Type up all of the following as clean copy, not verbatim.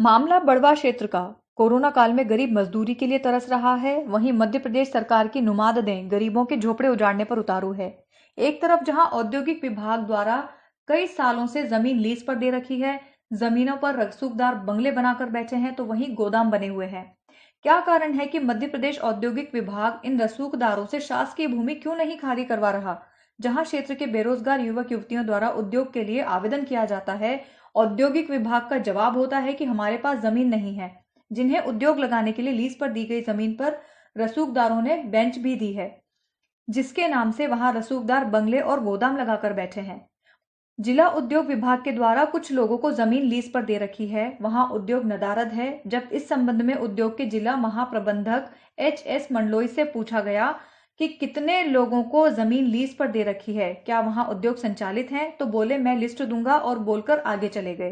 मामला बड़वा क्षेत्र का। कोरोना काल में गरीब मजदूरी के लिए तरस रहा है, वहीं मध्य प्रदेश सरकार की नुमाददें गरीबों के झोपड़े उजाड़ने पर उतारू है। एक तरफ जहां औद्योगिक विभाग द्वारा कई सालों से जमीन लीज पर दे रखी है, जमीनों पर रसूखदार बंगले बनाकर बैठे हैं, तो वहीं गोदाम बने हुए हैं। क्या कारण है कि मध्य प्रदेश औद्योगिक विभाग इन रसूखदारों से शासकीय भूमि क्यों नहीं खाली करवा रहा? जहां क्षेत्र के बेरोजगार युवक युवतियों द्वारा उद्योग के लिए आवेदन किया जाता है, औद्योगिक विभाग का जवाब होता है कि हमारे पास जमीन नहीं है। जिन्हें उद्योग लगाने के लिए लीज पर दी गई जमीन पर रसूखदारों ने बेंच भी दी है, जिसके नाम से वहां रसूखदार बंगले और गोदाम लगाकर बैठे हैं। जिला उद्योग विभाग के द्वारा कुछ लोगों को जमीन लीज पर दे रखी है, वहां उद्योग नदारद है। जब इस संबंध में उद्योग के जिला महाप्रबंधक एच.एस. मंडलोई से पूछा गया कि कितने लोगों को जमीन लीज पर दे रखी है, क्या वहां उद्योग संचालित हैं, तो बोले मैं लिस्ट दूंगा और बोलकर आगे चले गए।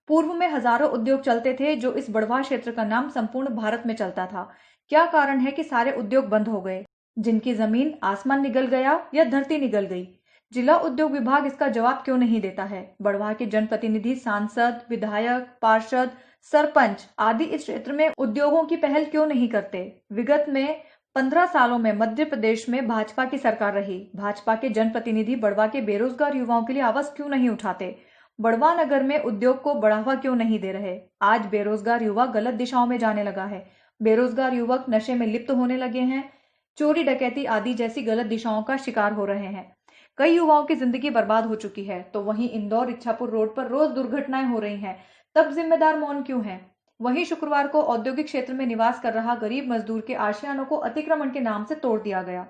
पूर्व में हजारों उद्योग चलते थे, जो इस बड़वा क्षेत्र का नाम संपूर्ण भारत में चलता था। क्या कारण है कि सारे उद्योग बंद हो गए? जिनकी जमीन आसमान निगल गया या धरती निगल गई? जिला उद्योग विभाग इसका जवाब क्यों नहीं देता है? बड़वा के जनप्रतिनिधि, सांसद, विधायक, पार्षद, सरपंच आदि इस क्षेत्र में उद्योगों की पहल क्यों नहीं करते? विगत में 15 सालों में मध्य प्रदेश में भाजपा की सरकार रही। भाजपा के जनप्रतिनिधि बड़वा के बेरोजगार युवाओं के लिए आवाज क्यों नहीं उठाते? बड़वा नगर में उद्योग को बढ़ावा क्यों नहीं दे रहे? आज बेरोजगार युवा गलत दिशाओं में जाने लगा है। बेरोजगार युवक नशे में लिप्त होने लगे हैं, चोरी डकैती आदि जैसी गलत दिशाओं का शिकार हो रहे हैं। कई युवाओं की जिंदगी बर्बाद हो चुकी है, तो वहीं इंदौर इच्छापुर रोड पर रोज दुर्घटनाएं हो रही हैं। तब जिम्मेदार मौन क्यों है? वहीं शुक्रवार को औद्योगिक क्षेत्र में निवास कर रहा गरीब मजदूर के आशियानों को अतिक्रमण के नाम से तोड़ दिया गया।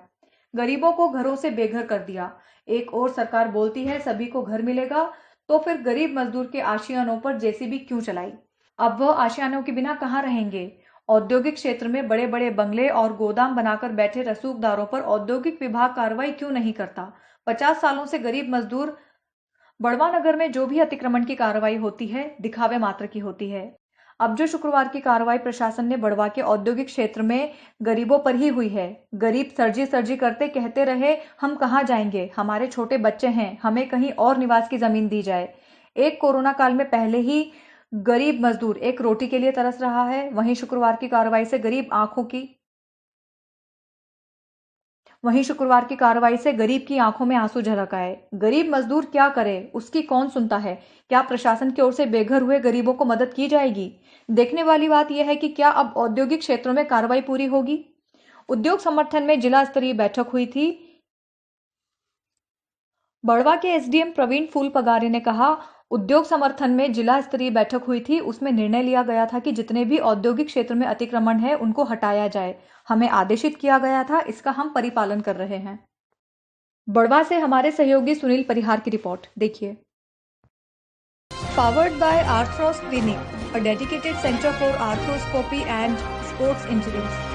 गरीबों को घरों से बेघर कर दिया। एक और सरकार बोलती है सभी को घर मिलेगा, तो फिर गरीब मजदूर के आशियानों पर जेसीबी क्यों चलाई? अब वह आशियानों के बिना कहां रहेंगे? औद्योगिक क्षेत्र में बड़े बड़े बंगले और गोदाम बनाकर बैठे रसूखदारों पर औद्योगिक विभाग कार्रवाई क्यों नहीं करता? 50 सालों से गरीब मजदूर बड़वा नगर में जो भी अतिक्रमण की कार्रवाई होती है, दिखावे मात्र की होती है। अब जो शुक्रवार की कार्रवाई प्रशासन ने बड़वा के औद्योगिक क्षेत्र में गरीबों पर ही हुई है। गरीब सर्जी सर्जी करते कहते रहे हम कहां जाएंगे, हमारे छोटे बच्चे हैं, हमें कहीं और निवास की जमीन दी जाए। एक कोरोना काल में पहले ही गरीब मजदूर एक रोटी के लिए तरस रहा है, वहीं शुक्रवार की कार्रवाई से गरीब की आंखों में आंसू झलक आए। गरीब मजदूर क्या करे, उसकी कौन सुनता है? क्या प्रशासन की ओर से बेघर हुए गरीबों को मदद की जाएगी? देखने वाली बात यह है कि क्या अब औद्योगिक क्षेत्रों में कार्रवाई पूरी होगी? उद्योग समर्थन में जिला स्तरीय बैठक हुई थी। बड़वा के एसडीएम प्रवीण फूल पगारे ने कहा, उद्योग समर्थन में जिला स्तरीय बैठक हुई थी, उसमें निर्णय लिया गया था कि जितने भी औद्योगिक क्षेत्र में अतिक्रमण है उनको हटाया जाए। हमें आदेशित किया गया था, इसका हम परिपालन कर रहे हैं। बड़वा से हमारे सहयोगी सुनील परिहार की रिपोर्ट देखिए। Powered by Arthros clinic, a dedicated centre for arthroscopy and sports injuries.